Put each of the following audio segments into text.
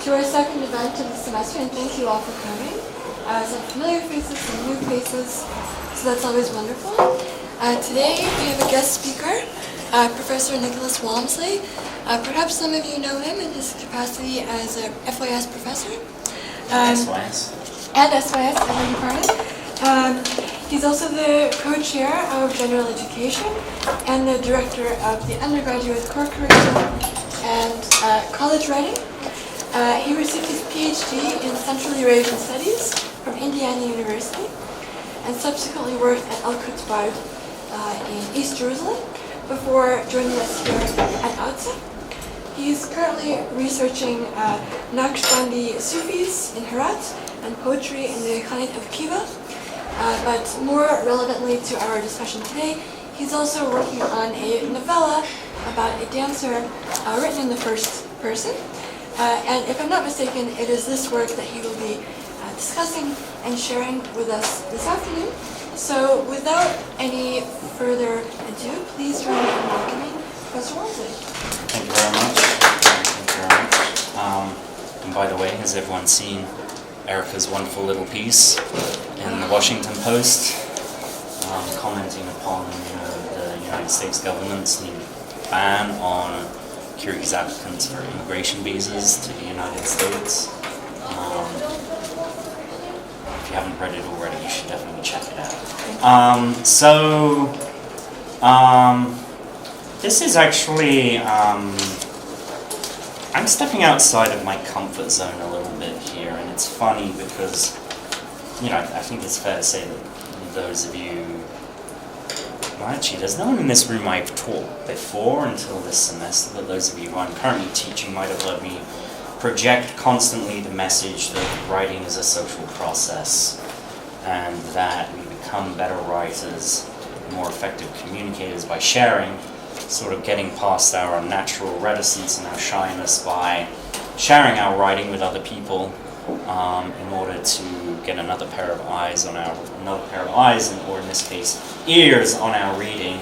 to our second event of the semester, and thank you all for coming. Some familiar faces, some new faces, so that's always wonderful. Today we have a guest speaker, Professor Nicholas Walmsley. Perhaps some of you know him in his capacity as a FYS professor. SYS. And SYS, I beg your pardon. He's also the co-chair of General Education and the director of the undergraduate core curriculum and college writing. He received his PhD in Central Eurasian Studies from Indiana University and subsequently worked at Al-Quds in East Jerusalem before joining us here at AUCA. He's currently researching Naqshbandi Sufis in Herat and poetry in the Khanate of Kiva. But more relevantly to our discussion today, he's also working on a novella about a dancer written in the first person. And if I'm not mistaken, it is this work that he will be discussing and sharing with us this afternoon. So without any further ado, please join me in welcoming Professor Walmsley. Thank you very much. Thank you very much. And by the way, has everyone seen Erica's wonderful little piece in the Washington Post commenting upon the United States government's new ban on Kyrgyz applicants for immigration visas to the United States? If you haven't read it already, you should definitely check it out. This is actually, I'm stepping outside of my comfort zone a little bit here, and it's funny because, I think it's fair to say that those of you, well, actually, there's no one in this room I've taught before until this semester, but those of you who I'm currently teaching might have heard me project constantly the message that writing is a social process and that we become better writers, more effective communicators by sharing, sort of getting past our natural reticence and our shyness by sharing our writing with other people in order to get another pair of eyes or in this case ears on our reading.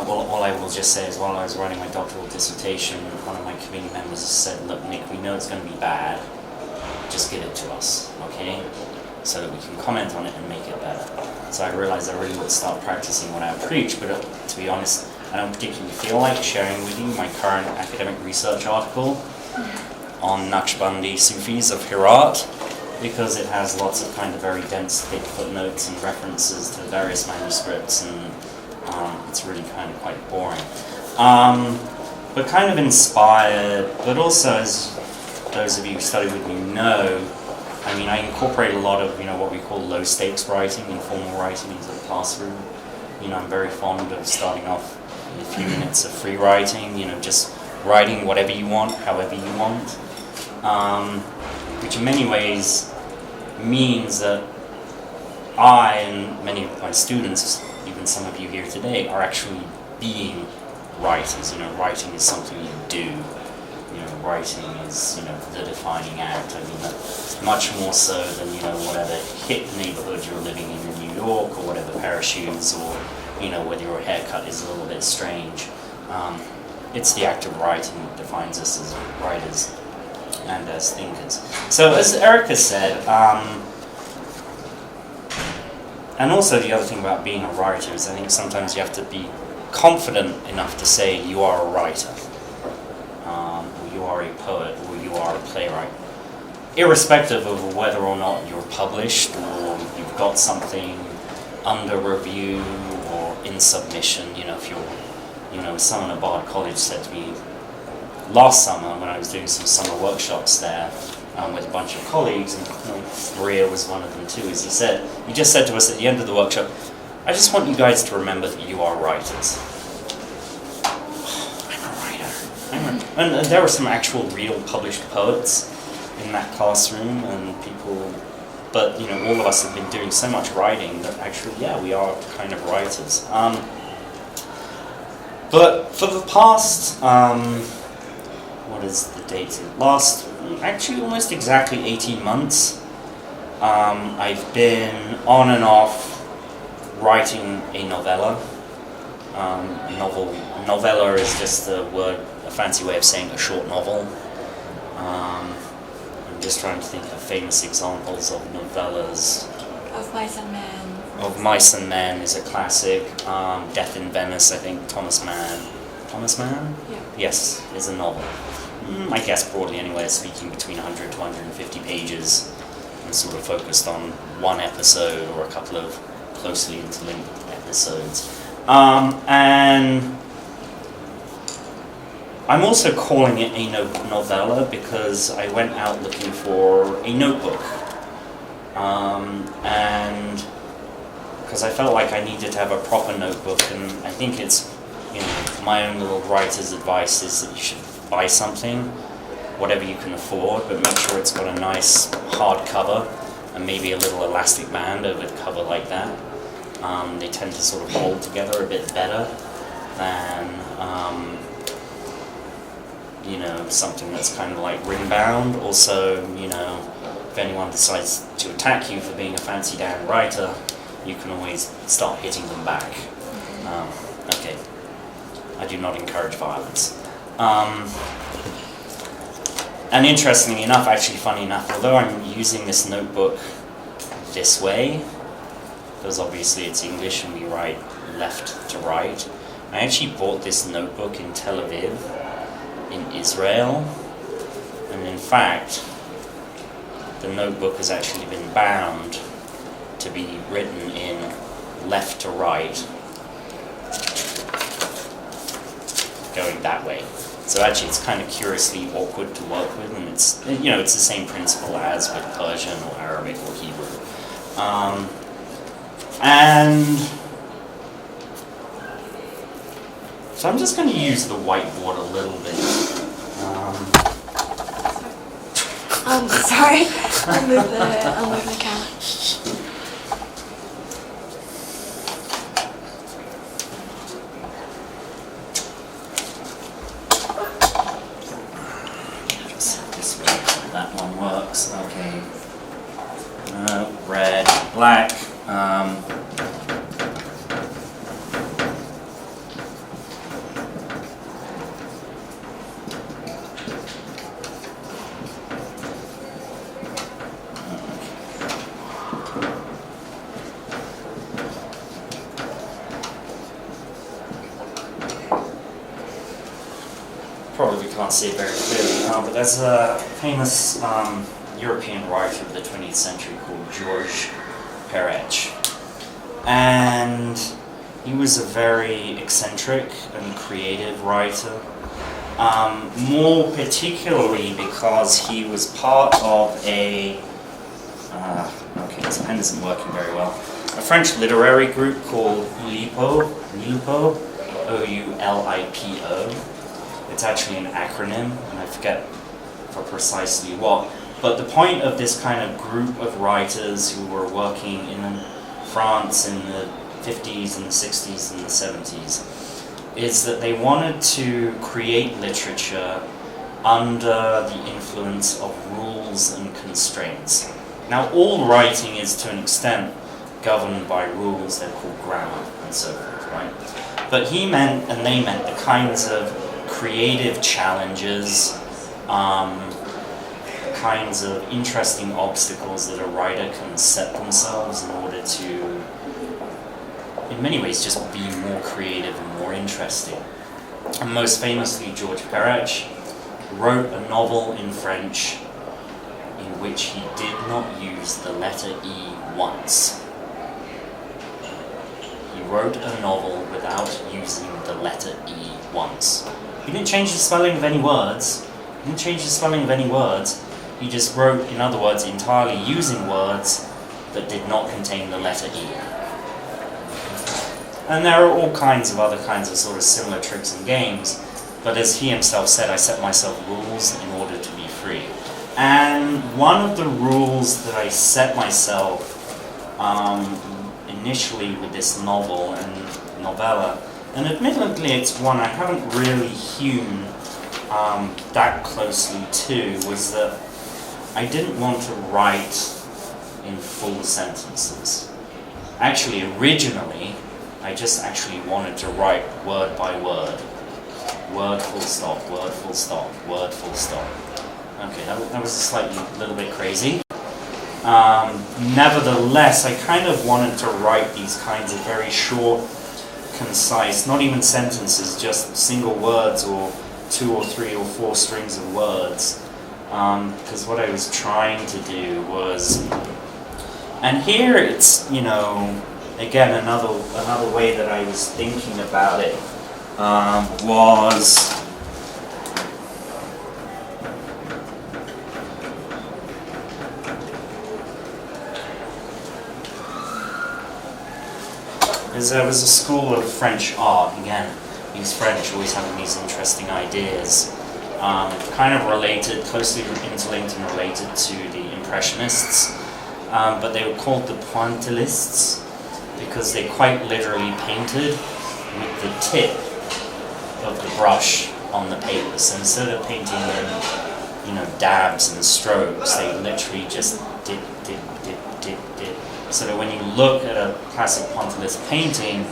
All I will just say is while I was writing my doctoral dissertation, one of my committee members said, "Look, Nick, we know it's going to be bad. Just give it to us, okay? So that we can comment on it and make it better." So I realized I really would start practicing what I preach, but to be honest, I don't particularly feel like sharing with you my current academic research article on Naqshbandi Sufis of Herat, because it has lots of kind of very dense, thick footnotes and references to various manuscripts, and it's really kind of quite boring. But kind of inspired, but also, as those of you who study with me know, I incorporate a lot of, what we call low-stakes writing, informal writing into the classroom. I'm very fond of starting off with a few minutes of free writing, just writing whatever you want, however you want, which in many ways means that I and many of my students, even some of you here today, are actually being writers. Writing is something you do. Writing is, the defining act. Much more so than, whatever hip neighborhood you're living in New York, or whatever pair of shoes, or, whether your haircut is a little bit strange. It's the act of writing that defines us as writers and as thinkers. So as Erica said, and also the other thing about being a writer is I think sometimes you have to be confident enough to say you are a writer, or you are a poet, or you are a playwright, irrespective of whether or not you're published or you've got something under review or in submission. If you're, someone at Bard College said to me last summer when I was doing some summer workshops there with a bunch of colleagues, and Maria was one of them too, as he just said to us at the end of the workshop, "I just want you guys to remember that you are writers." I'm a writer. And there were some actual real published poets in that classroom and people, but all of us have been doing so much writing that actually, we are kind of writers. But for the past, what is the date? Actually almost exactly 18 months, I've been on and off writing a novella. Novella is just a fancy way of saying a short novel. I'm just trying to think of famous examples of novellas. Of Mice and Men. Of Mice and Men is a classic. Death in Venice, I think, Thomas Mann. Thomas Mann? Yeah. Yes, is a novel. I guess broadly anyway, speaking between 100 to 150 pages, and sort of focused on one episode or a couple of closely interlinked episodes. And I'm also calling it a novella because I went out looking for a notebook. And because I felt like I needed to have a proper notebook, and I think it's, my own little writer's advice is that you should buy something, whatever you can afford, but make sure it's got a nice hard cover and maybe a little elastic band over the cover like that. They tend to sort of hold together a bit better than something that's kind of like ring bound. Also, if anyone decides to attack you for being a fancy Dan writer, you can always start hitting them back. Okay, I do not encourage violence. And interestingly enough, actually funny enough, although I'm using this notebook this way, because obviously it's English and we write left to right, I actually bought this notebook in Tel Aviv, in Israel, and in fact, the notebook has actually been bound to be written in left to right, going that way. So actually it's kind of curiously awkward to work with, and it's the same principle as with Persian or Arabic or Hebrew. And so I'm just going to use the whiteboard a little bit. Sorry, I'll move the camera. This way, that one works. Okay. Red, black. Probably can't see it very clearly, but there's a famous European writer of the 20th century called George Perec. And he was a very eccentric and creative writer, more particularly because he was part of a, okay, this pen isn't working very well, a French literary group called Oulipo, O-U-L-I-P-O. It's actually an acronym, and I forget for precisely what. But the point of this kind of group of writers who were working in France in the 50s and the 60s and the 70s is that they wanted to create literature under the influence of rules and constraints. Now, all writing is to an extent governed by rules. They're called grammar and so forth, right? But he meant, and they meant, the kinds of creative challenges, kinds of interesting obstacles that a writer can set themselves in order to, in many ways, just be more creative and more interesting. And most famously, George Perec wrote a novel in French in which he did not use the letter E once. He wrote a novel without using the letter E once. He didn't change the spelling of any words. He just wrote, in other words, entirely using words that did not contain the letter E. And there are all kinds of other kinds of sort of similar tricks and games, but as he himself said, I set myself rules in order to be free. And one of the rules that I set myself initially with this novel and novella, and admittedly it's one I haven't really hewn that closely to, was that I didn't want to write in full sentences. Actually, originally, I just actually wanted to write word by word. word full stop, word full stop, word full stop. Okay, that was a slightly little bit crazy. Nevertheless, I kind of wanted to write these kinds of very short, concise, not even sentences, just single words or 2 or 3 or 4 strings of words. Because what I was trying to do was, and here it's, you know, again another way that I was thinking about it was there was a school of French art. Again, these French always having these interesting ideas, kind of related, closely interlinked and related to the Impressionists, but they were called the Pointillists because they quite literally painted with the tip of the brush on the paper. So instead of painting in, you know, dabs and strokes, they literally just dip. So that when you look at a classic Pointillist painting,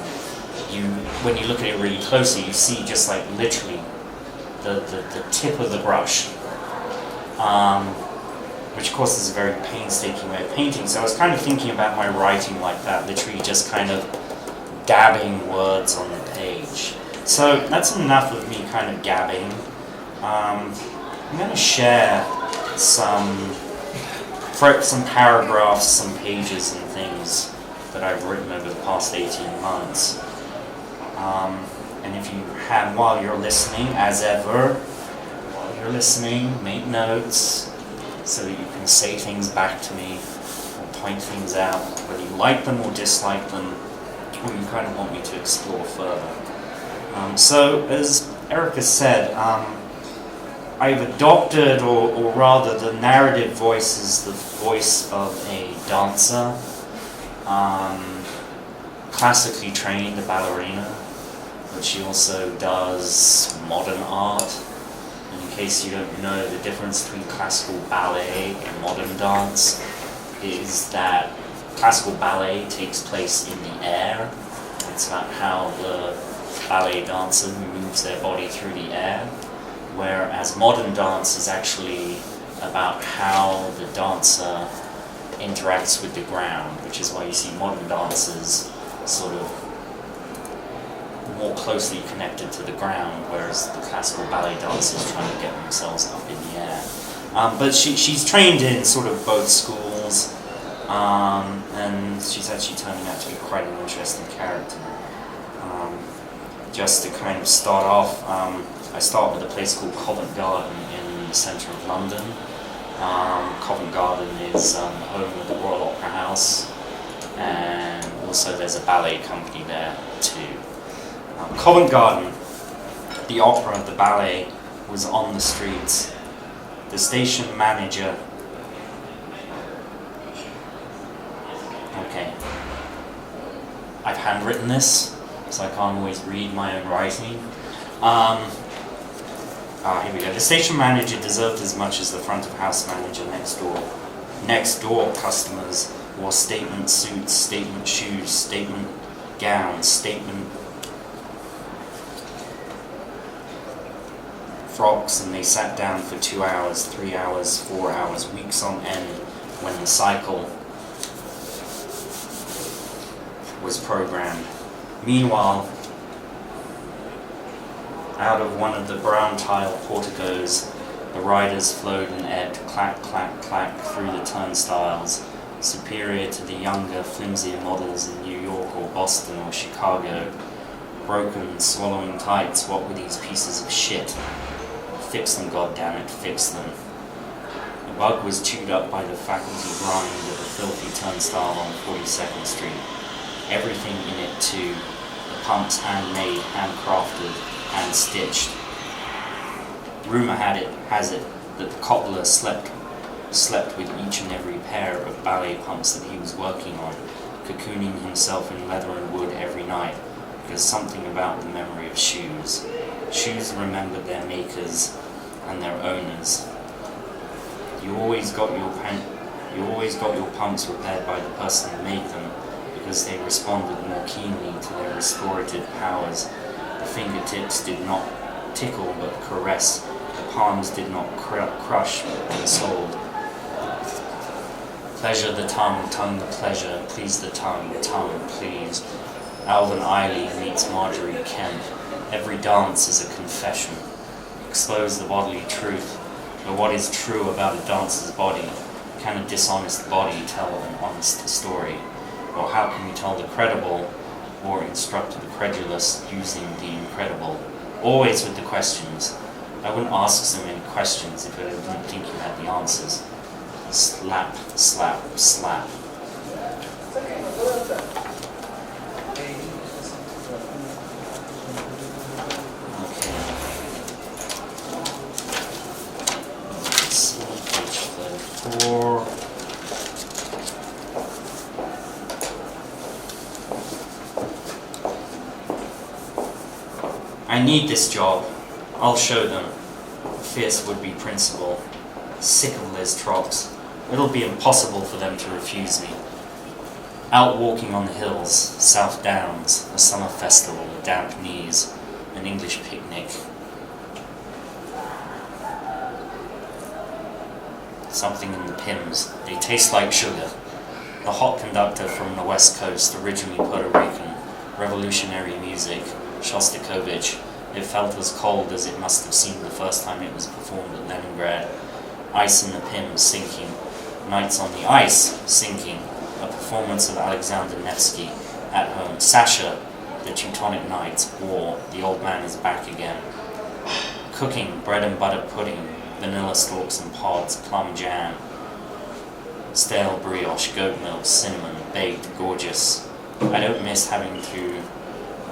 when you look at it really closely, you see just like literally the tip of the brush, which of course is a very painstaking way of painting. So I was kind of thinking about my writing like that, literally just kind of dabbing words on the page. So that's enough of me kind of gabbing. I'm going to share some paragraphs, some pages and things that I've written over the past 18 months. And if you have, while you're listening, as ever, while you're listening, make notes so that you can say things back to me or point things out, whether you like them or dislike them, or you kind of want me to explore further. So, as Erica said, I've adopted, or rather the narrative voice is the voice of a dancer, classically trained, a ballerina, but she also does modern art. And in case you don't know, the difference between classical ballet and modern dance is that classical ballet takes place in the air. It's about how the ballet dancer moves their body through the air. Whereas modern dance is actually about how the dancer interacts with the ground, which is why you see modern dancers sort of more closely connected to the ground, whereas the classical ballet dancers trying to get themselves up in the air. But she's trained in sort of both schools, and she's actually turning out to be quite an interesting character. Just to kind of start off, I start with a place called Covent Garden in the centre of London. Covent Garden is home of the Royal Opera House, and also there's a ballet company there too. Covent Garden, the opera, the ballet, was on the streets. The station manager... Okay. I've handwritten this, so I can't always read my own writing. Here we go. The station manager deserved as much as the front of house manager next door. Next door customers wore statement suits, statement shoes, statement gowns, statement frocks, and they sat down for 2 hours, 3 hours, 4 hours, weeks on end when the cycle was programmed. Meanwhile, out of one of the brown tile porticos, the riders flowed and ebbed, clack, clack, clack, through the turnstiles, superior to the younger, flimsier models in New York or Boston or Chicago. Broken, swallowing tights, what were these pieces of shit? Fix them, goddammit, fix them. The bug was chewed up by the faculty grind of a filthy turnstile on 42nd Street. Everything in it too. The pumps handmade, handcrafted, hand-stitched. Rumour has it that the cobbler slept with each and every pair of ballet pumps that he was working on, cocooning himself in leather and wood every night, because something about the memory of shoes. Shoes remembered their makers and their owners. You always got your pumps repaired by the person who made them, because they responded more keenly to their restorative powers. The fingertips did not tickle but caress. The palms did not crush but consoled. Pleasure the tongue, tongue the pleasure, please the tongue please. Alvin Eiley meets Marjorie Kemp. Every dance is a confession. Expose the bodily truth. But what is true about a dancer's body? Can a dishonest body tell an honest story? Or how can we tell the credible or instruct the credulous using the incredible? Always with the questions. I wouldn't ask so many questions if I didn't think you had the answers. Slap, slap, slap. I need this job. I'll show them. Fierce would-be principal. Sick of Liz Trops. It'll be impossible for them to refuse me. Out walking on the hills, South Downs, a summer festival, damp knees, an English picnic. Something in the Pims. They taste like sugar. The hot conductor from the West Coast, originally Puerto Rican, revolutionary music, Shostakovich. It felt as cold as it must have seemed the first time it was performed at Leningrad. Ice in the Pims sinking. Nights on the Ice sinking. A performance of Alexander Nevsky at home. Sasha, the Teutonic Knights, war. The old man is back again. Cooking, bread and butter pudding, vanilla stalks and pods, plum jam. Stale brioche, goat milk, cinnamon, baked, gorgeous. I don't miss having to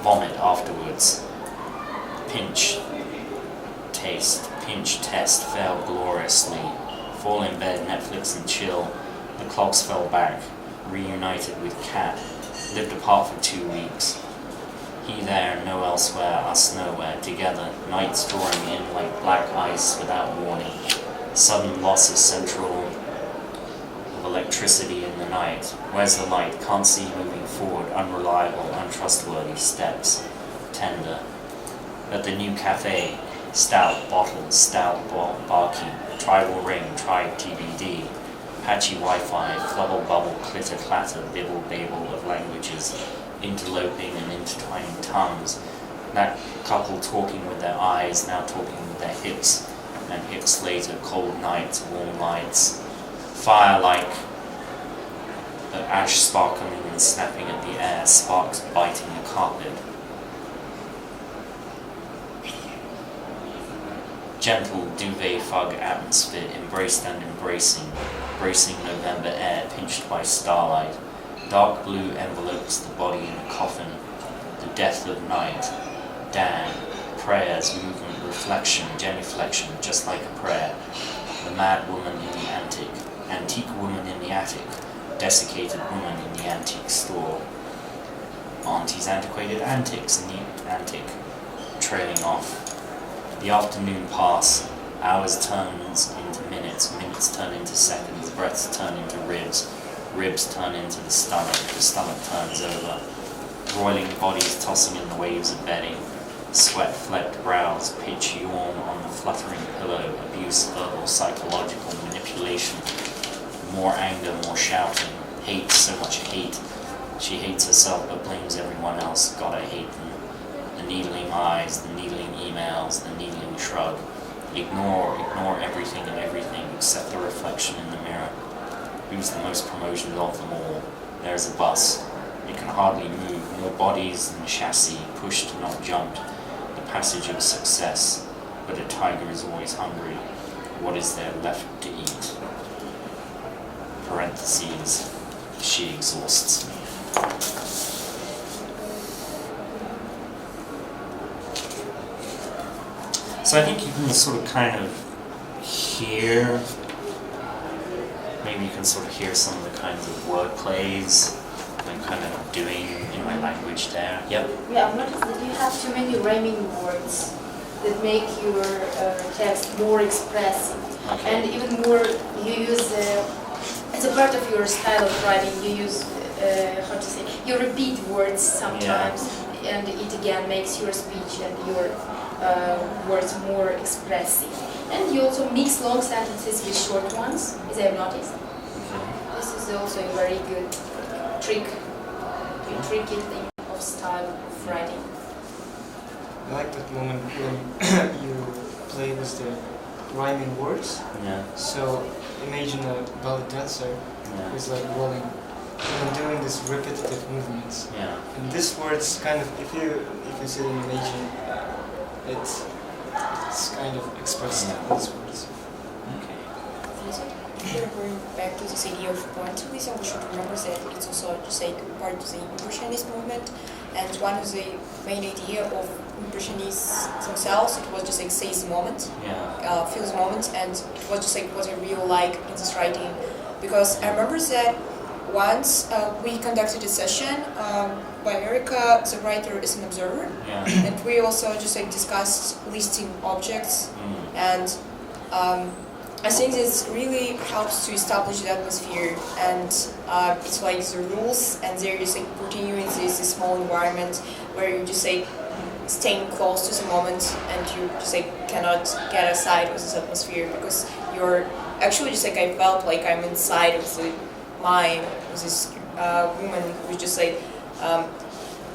vomit afterwards. Pinch, taste, pinch, test, fail gloriously. Fall in bed, Netflix and chill. The clocks fell back, reunited with cat. Lived apart for 2 weeks. He there, no elsewhere, us nowhere, together. Nights drawing in like black ice without warning. Sudden loss of central of electricity in the night. Where's the light? Can't see moving forward. Unreliable, untrustworthy steps. Tender. At the new cafe, stout bottles, stout barkeep, tribal ring, tribe TBD, patchy Wi-Fi, flubble bubble, clitter clatter, bibble babble of languages, interloping and intertwining tongues. That couple talking with their eyes, now talking with their hips, and hips later, cold nights, warm lights, fire like the ash sparkling and snapping at the air, sparks biting the carpet. Gentle duvet fug atmosphere, embraced and embracing, bracing November air pinched by starlight. Dark blue envelopes the body in a coffin. The death of night. Dan, prayers, movement, reflection, genuflection, just like a prayer. The mad woman in the antique woman in the attic, desiccated woman in the antique store. Auntie's antiquated antics in the attic, trailing off. The afternoon pass, hours turns into minutes, minutes turn into seconds, breaths turn into ribs, ribs turn into the stomach turns over, roiling bodies tossing in the waves of bedding, sweat-flecked brows, pitch yawn on the fluttering pillow, abuse, verbal, psychological manipulation, more anger, more shouting, hate, so much hate. She hates herself but blames everyone else. God, I hate them. The needling eyes, the needling emails, the needling shrug. Ignore everything and everything except the reflection in the mirror. Who's the most promoted of them all? There's a bus. It can hardly move. More bodies than chassis, pushed, not jumped. The passage of success. But a tiger is always hungry. What is there left to eat? Parentheses. She exhausts me. So I think you can sort of kind of hear, maybe you can sort of hear some of the kinds of word plays I'm kind of doing in my language there. Yep. Yeah, I've noticed that you have too many rhyming words that make your text more expressive. Okay. And even more, you use, as a part of your style of writing, you use, you repeat words sometimes, and it again makes your speech and your words more expressive. And you also mix long sentences with short ones, as I've noticed. This is also a very good tricky thing of style of writing. I like that moment when you play with the rhyming words. Yeah. So imagine a ballet dancer who's like rolling and doing these repetitive movements. Yeah. And this word's kind of, if you sit and imagine, it's kind of expressed in these words. Okay. If we're going back to this idea of pointillism, we should remember that it's also just like part of the Impressionist movement, and one of the main idea of Impressionists themselves, it was just like seize the moment, feel the moment, and it was just like what I really like in this writing, because I remember that once we conducted a session by Erica, the writer is an observer, and we also just like discussed listing objects, and I think this really helps to establish the atmosphere, and it's like the rules, and they're just like putting you in this small environment where you just like staying close to the moment, and you just like cannot get aside of this atmosphere, because you're actually just like, I felt like I'm inside of the mind of this woman who's just like,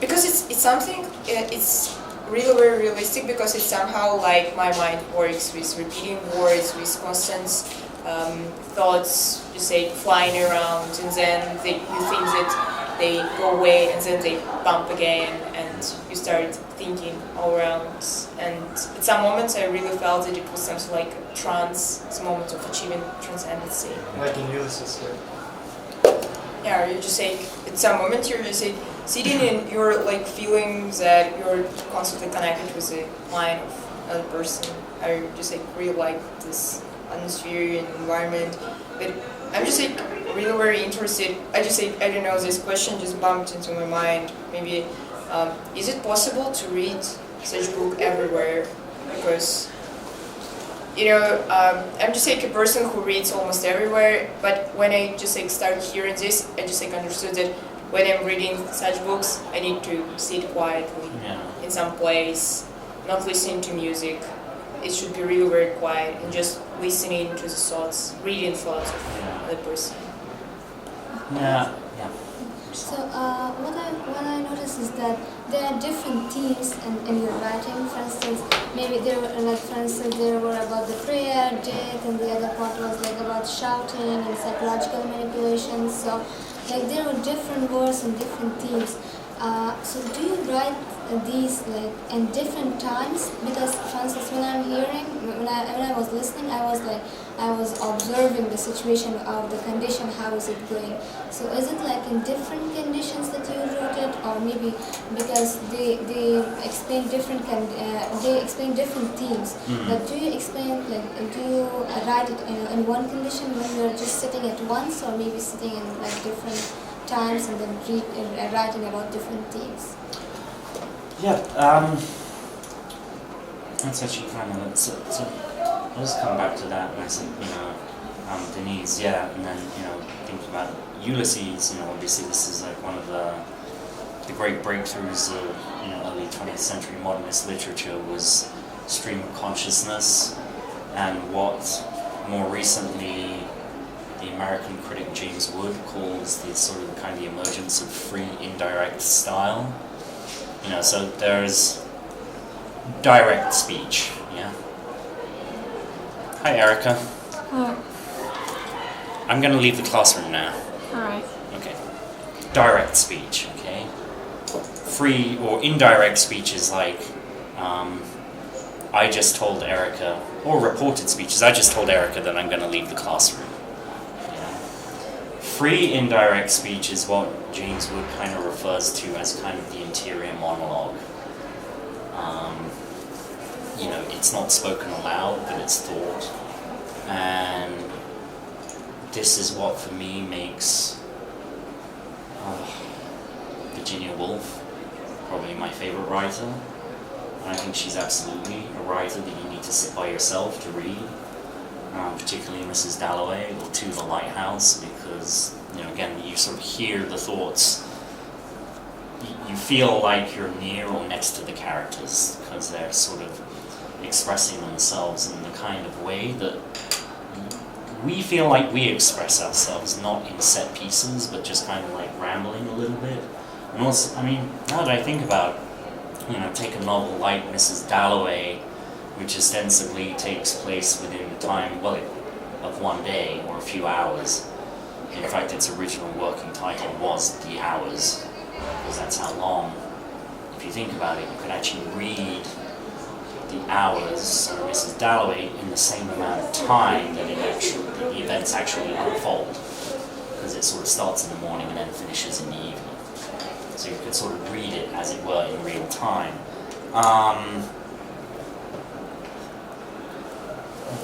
because it's something, it's really very realistic, because it's somehow like my mind works with repeating words, with constant thoughts just say flying around, and then you think that they go away and then they bump again, and you start thinking all around. And at some moments I really felt that it was something like a trance, it's a moment of achieving transcendency. Like in Ulysses, Yeah, you just like, at some moment you're just like sitting and you're like feeling that you're constantly connected with the mind of another person. I just like really like this atmosphere and environment. But I'm just like really very interested. I just like, I don't know, this question just bumped into my mind. Maybe, is it possible to read such book everywhere? Because, you know, I'm just like a person who reads almost everywhere, but when I just like started hearing this, I just like understood that when I'm reading such books, I need to sit quietly in some place, not listening to music. It should be really very quiet and just listening to the thoughts, reading thoughts of the person. Yeah. So what I noticed is that there are different themes in your writing. For instance, maybe there were there were about the prayer, death, and the other part was like about shouting and psychological manipulation. So like there were different words and different themes. So do you write these like in different times? Because for instance, when I was listening, I was observing the situation of the condition, how is it going. So is it like in different conditions that you wrote it, or maybe because they explain different themes? But do you explain like, do you write it in one condition when you're just sitting at once, or maybe sitting in like different times and then writing about different themes? Yeah, that's actually kind of, so I'll just come back to that, and I think, Denise, and then, thinking about Ulysses, obviously this is like one of the great breakthroughs of, early 20th century modernist literature was stream of consciousness, and what more recently the American critic James Wood calls the sort of kind of the emergence of free indirect style. So there's direct speech, Hi, Erica. Hello. I'm going to leave the classroom now. Alright. Okay. Direct speech, okay? Free or indirect speech is like, I just told Erica, or reported speeches, I just told Erica that I'm going to leave the classroom. Free indirect speech is what James Wood kind of refers to as kind of the interior monologue. It's not spoken aloud, but it's thought. And this is what, for me, makes Virginia Woolf probably my favorite writer. And I think she's absolutely a writer that you need to sit by yourself to read. Particularly Mrs. Dalloway or To the Lighthouse, because again, you sort of hear the thoughts. You feel like you're near or next to the characters because they're sort of expressing themselves in the kind of way that we feel like we express ourselves, not in set pieces, but just kind of like rambling a little bit. And also, I mean, now that I think about, take a novel like Mrs. Dalloway, which ostensibly takes place within the time, of one day or a few hours. In fact, its original working title was The Hours, because that's how long. If you think about it, you could actually read The Hours of Mrs. Dalloway in the same amount of time that the events actually unfold, because it sort of starts in the morning and then finishes in the evening. So you could sort of read it, as it were, in real time.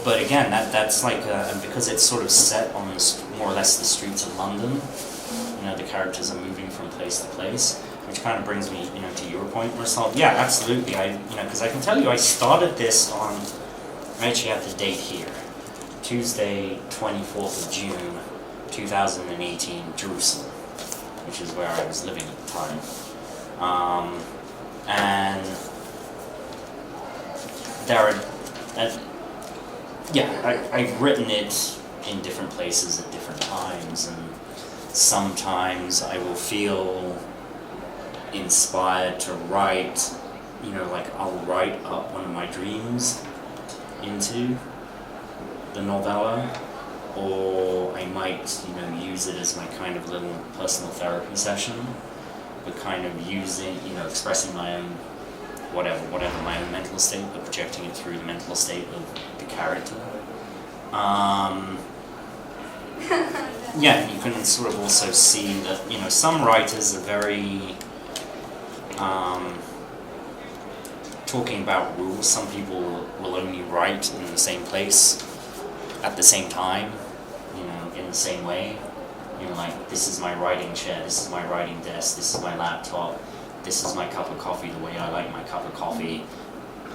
But again, that's like, and because it's sort of set on more or less the streets of London, the characters are moving from place to place, which kind of brings me, to your point, Marcel. Yeah, absolutely. Because I can tell you, I started this on, I actually have the date here, Tuesday, 24th of June, 2018, Jerusalem, which is where I was living at the time. And there are, I've written it in different places at different times, and sometimes I will feel inspired to write, I'll write up one of my dreams into the novella, or I might, use it as my kind of little personal therapy session, but kind of using, expressing my own, whatever my own mental state, but projecting it through the mental state of the character. You can sort of also see that, some writers are very, talking about rules. Some people will only write in the same place, at the same time, in the same way. Like, this is my writing chair, this is my writing desk, this is my laptop, this is my cup of coffee, the way I like my cup of coffee.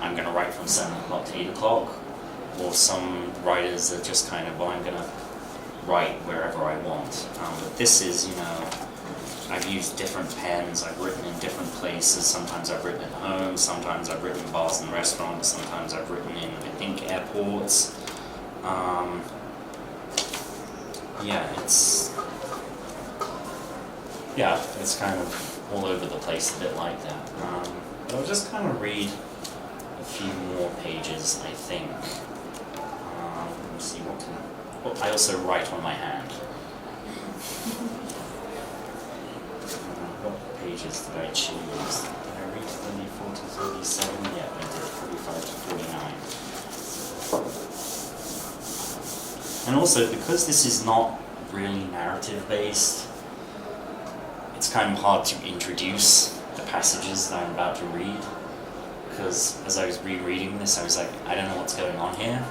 I'm going to write from 7 o'clock to 8 o'clock. Or some writers are just kind of, I'm going to write wherever I want. But this is, I've used different pens, I've written in different places. Sometimes I've written at home, sometimes I've written in bars and restaurants, sometimes I've written in, I think, airports. It's kind of all over the place, a bit like that. But I'll just kind of read a few more pages, I think. Let me see I also write on my hand. What pages did I choose? Did I read 34 to 37? Yeah, I did. 45 to 49. And also, because this is not really narrative based, it's kind of hard to introduce the passages that I'm about to read, because as I was rereading this, I was like, I don't know what's going on here.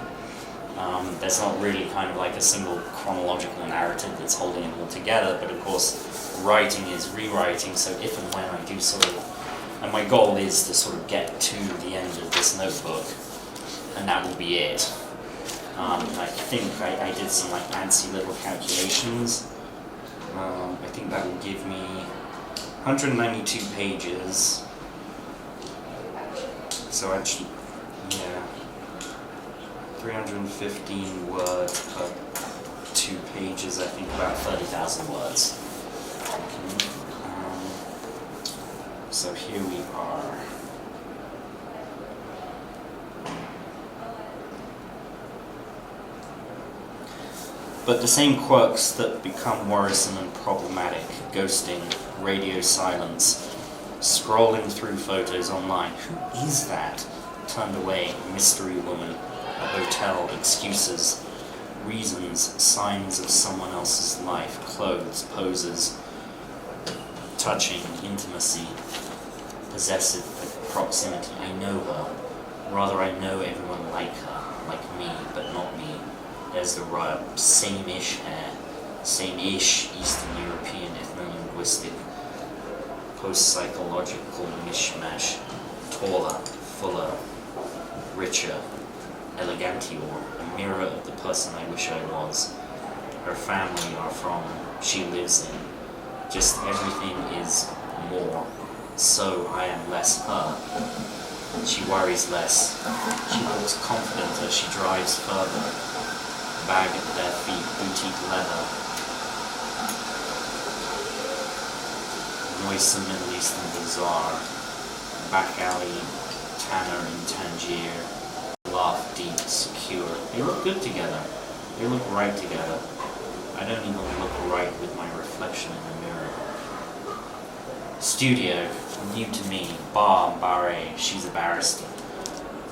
There's not really kind of like a single chronological narrative that's holding it all together, but of course, writing is rewriting, so if and when I do and my goal is to sort of get to the end of this notebook, and that will be it. I think I did some like fancy little calculations. I think that will give me 192 pages. So actually, 315 words per 2 pages, I think about 30,000 words. So here we are. But the same quirks that become worrisome and problematic, ghosting, radio silence, scrolling through photos online. Who is that? Turned away, mystery woman, a hotel, excuses, reasons, signs of someone else's life, clothes, poses, touching, intimacy, possessive proximity. I know her. Rather, I know everyone like her, like me, but not me. There's the rub, same-ish hair, same-ish Eastern European ethno-linguistic, post-psychological mishmash, taller, fuller, richer, elegantior, a mirror of the person I wish I was. Her family are from, she lives in. Just everything is more, so I am less her. She worries less. She walks confident as she drives further. Bag at their feet, boutique leather. Noisome Middle Eastern bazaar. Back alley, Tanner in Tangier. Laugh deep, secure. They look good together. They look right together. I don't even look right with my reflection in the mirror. Studio, new to me. Bar, barre, she's a barrister.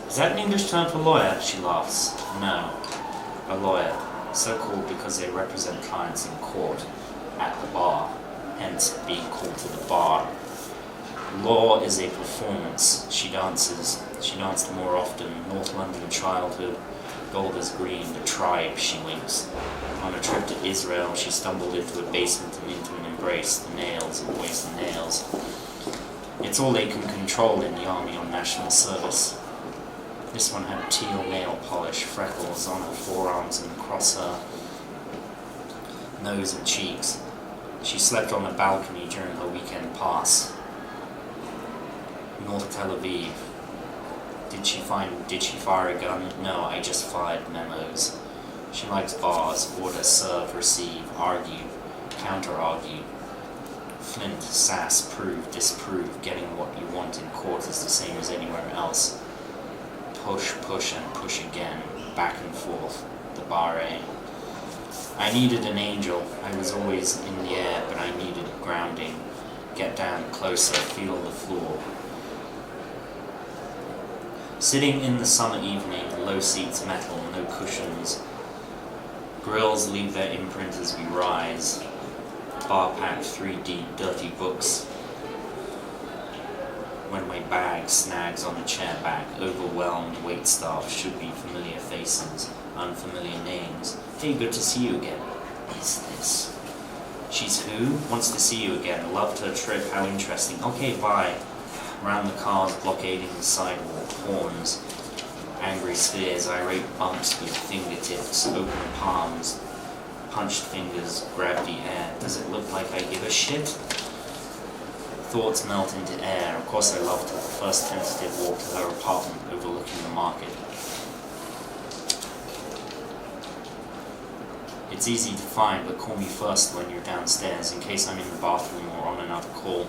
Is that an English term for lawyer? She laughs. No. A lawyer. So called because they represent clients in court, at the bar, hence being called to the bar. Law is a performance. She dances. She danced more often. North London childhood. Golders Green, the tribe, she winks. On a trip to Israel, she stumbled into a basement and into an embrace. The nails, always the nails. It's all they can control in the army on national service. This one had teal nail polish, freckles on her forearms and across her nose and cheeks. She slept on a balcony during her weekend pass. North Tel Aviv. Did she fire a gun? No, I just fired memos. She likes bars, order, serve, receive, argue, counter-argue. Flint, sass, prove, disprove. Getting what you want in court is the same as anywhere else. Push, push, and push again. Back and forth. The barre. I needed an angel. I was always in the air, but I needed grounding. Get down closer, feel the floor. Sitting in the summer evening, low seats, metal, no cushions. Grills leave their imprint as we rise. Bar packed 3 deep, dirty books. When my bag snags on a chair back, overwhelmed waitstaff should be familiar faces, unfamiliar names. Hey, good to see you again. Is this? She's who? Wants to see you again. Loved her trip, how interesting. Okay, bye. Round the cars blockading the sidewalk, horns, angry spheres, irate bumps with fingertips, open palms, punched fingers, grab the air. Does it look like I give a shit? Thoughts melt into air. Of course I loved her. First tentative walk to her apartment overlooking the market. It's easy to find, but call me first when you're downstairs, in case I'm in the bathroom or on another call.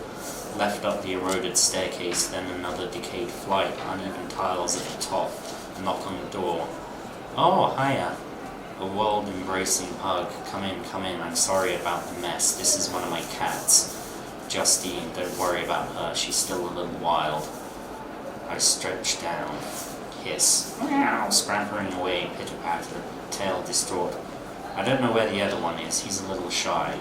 Left up the eroded staircase, then another decayed flight, uneven tiles at the top, a knock on the door. Oh, hiya. A world-embracing hug. Come in, I'm sorry about the mess. This is one of my cats. Justine, don't worry about her, she's still a little wild. I stretch down. Hiss. Meow, scampering away, pitter-patter, tail distraught. I don't know where the other one is, he's a little shy.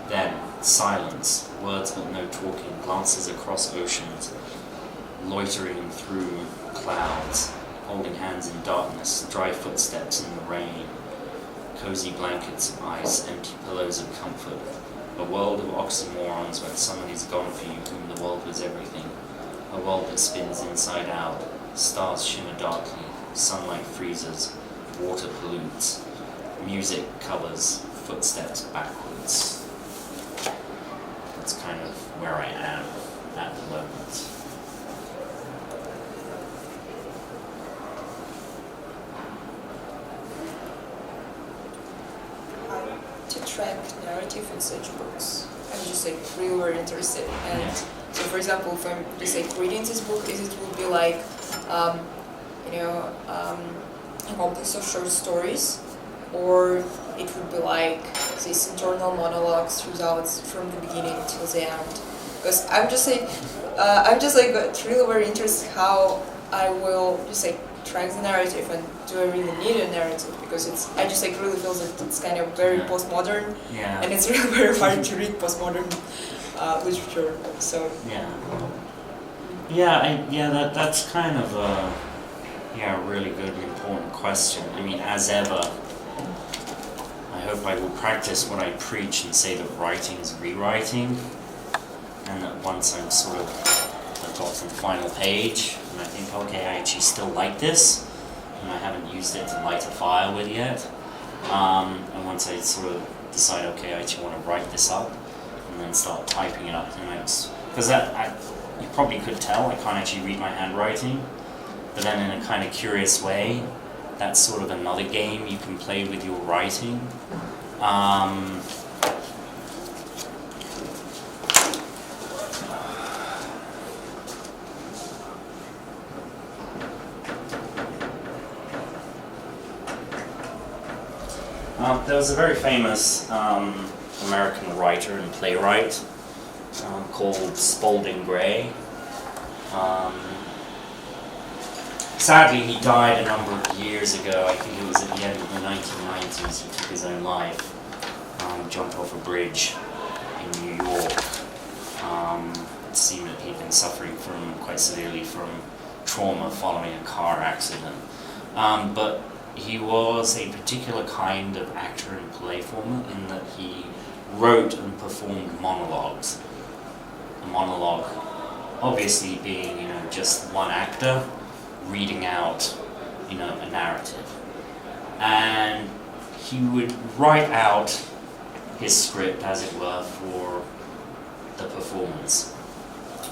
Then, silence, words but no talking, glances across oceans, loitering through clouds, holding hands in darkness, dry footsteps in the rain, cozy blankets of ice, empty pillows of comfort, a world of oxymorons when someone is gone for you whom the world was everything, a world that spins inside out, stars shimmer darkly, sunlight freezes, water pollutes, music covers footsteps backwards. That's kind of where I am at the moment. To track narrative in such books, I'm just like really very interested. And so, for example, if I'm just like reading this book, it would be like, a complex of short stories, or it would be like these internal monologues throughout from the beginning till the end. Because I'm just like really very interested how I will just like track the narrative, and do I really need a narrative? Because I just like really feel that it's kind of very postmodern, and it's really very hard to read postmodern literature. So that's kind of a really good and important question. I mean, as ever, I hope I will practice what I preach and say that writing is rewriting, and that once I've got to the final page and I think, okay, I actually still like this, and I haven't used it to light a fire with yet, and once I sort of decide, okay, I actually want to write this up, and then start typing it up, because you probably could tell I can't actually read my handwriting, but then in a kind of curious way, that's sort of another game you can play with your writing. There was a very famous American writer and playwright called Spalding Gray. Sadly, he died a number of years ago. I think it was at the end of the 1990s. He took his own life, jumped off a bridge in New York. It seemed that he'd been suffering quite severely from trauma following a car accident. But he was a particular kind of actor and play former in that he wrote and performed monologues. A monologue obviously being, just one actor reading out, a narrative. And he would write out his script, as it were, for the performance.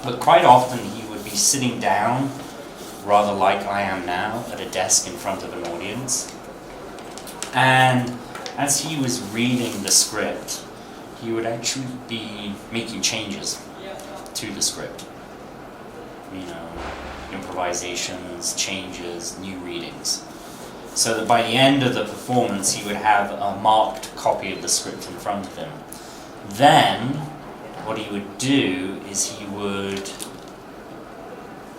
But quite often he would be sitting down, rather like I am now, at a desk in front of an audience. And as he was reading the script, he would actually be making changes to the script. Improvisations, changes, new readings. So that by the end of the performance, he would have a marked copy of the script in front of him. Then, what he would do is he would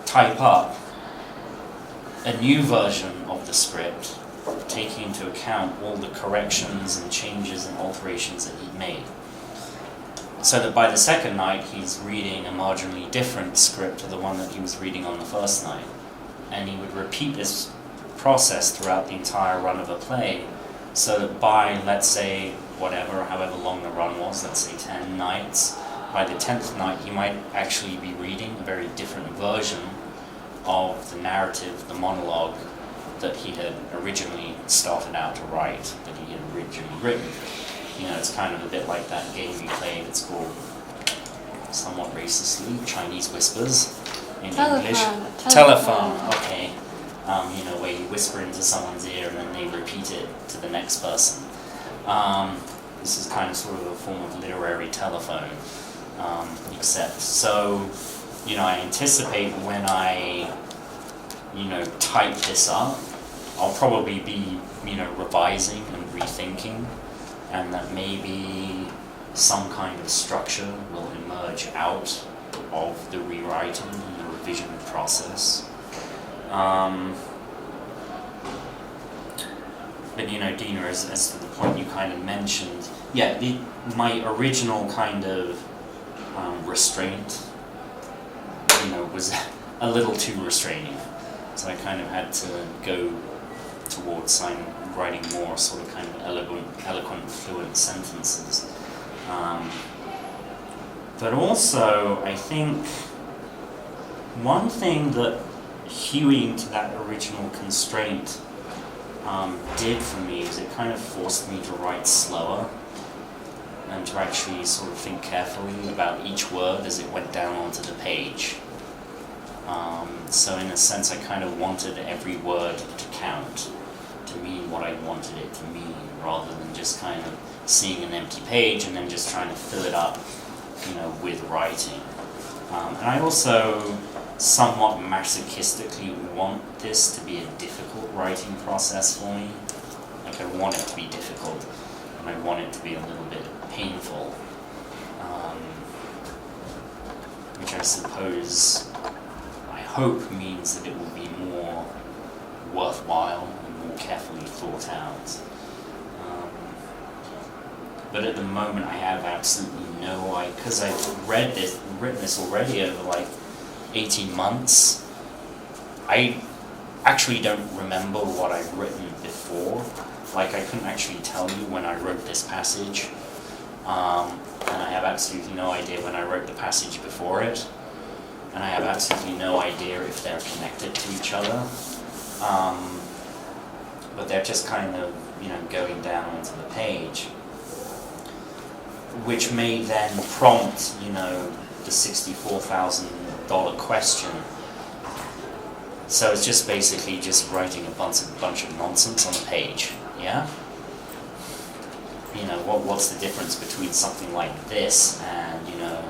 type up a new version of the script, taking into account all the corrections and changes and alterations that he'd made. So that by the second night, he's reading a marginally different script to the one that he was reading on the first night. And he would repeat this process throughout the entire run of a play, so that by, let's say, however long the run was, let's say 10 nights, by the 10th night, he might actually be reading a very different version of the narrative, the monologue that he had originally started out to write, that he had originally written. It's kind of a bit like that game you played. It's called, somewhat racistly, Chinese Whispers in English. Telephone, okay. Where you whisper into someone's ear and then they repeat it to the next person. This is kind of sort of a form of literary telephone, except so, I anticipate when I, type this up, I'll probably be, revising and rethinking, and that maybe some kind of structure will emerge out of the rewriting and the revision process. But Dina, as to the point you kind of mentioned, my original kind of restraint, was a little too restraining. So I kind of had to go towards writing more sort of kind of eloquent, fluent sentences. But also, I think one thing that hewing to that original constraint did for me is it kind of forced me to write slower and to actually sort of think carefully about each word as it went down onto the page. So in a sense, I kind of wanted every word to count, to mean what I wanted it to mean, rather than just kind of seeing an empty page and then just trying to fill it up, with writing. And I also somewhat masochistically want this to be a difficult writing process for me. Like, I want it to be difficult, and I want it to be a little bit painful, which I suppose, I hope, means that it will be more worthwhile and more carefully thought out. But at the moment, I have absolutely no idea, because I've written this already over 18 months. I actually don't remember what I've written before. I couldn't actually tell you when I wrote this passage. And I have absolutely no idea when I wrote the passage before it. And I have absolutely no idea if they're connected to each other. But they're just kind of, going down onto the page. which may then prompt, you know, the $64,000 question. So it's just basically just writing a bunch of nonsense on a page, yeah? You know, what's the difference between something like this and, you know,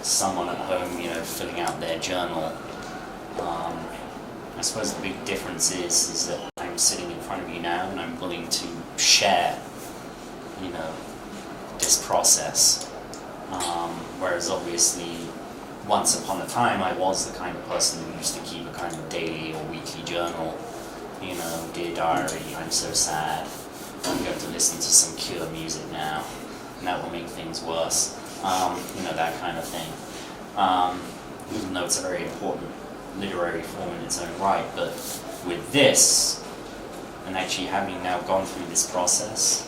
someone at home, you know, filling out their journal? I suppose the big difference is that I'm sitting in front of you now and I'm willing to share, you know, this process. Whereas obviously, once upon a time, I was the kind of person who used to keep a kind of daily or weekly journal. You know, dear diary, I'm so sad. I'm going to listen to some Cure music now, and that will make things worse. You know, that kind of thing. Even though it's a very important literary form in its own right, but with this, and actually having now gone through this process,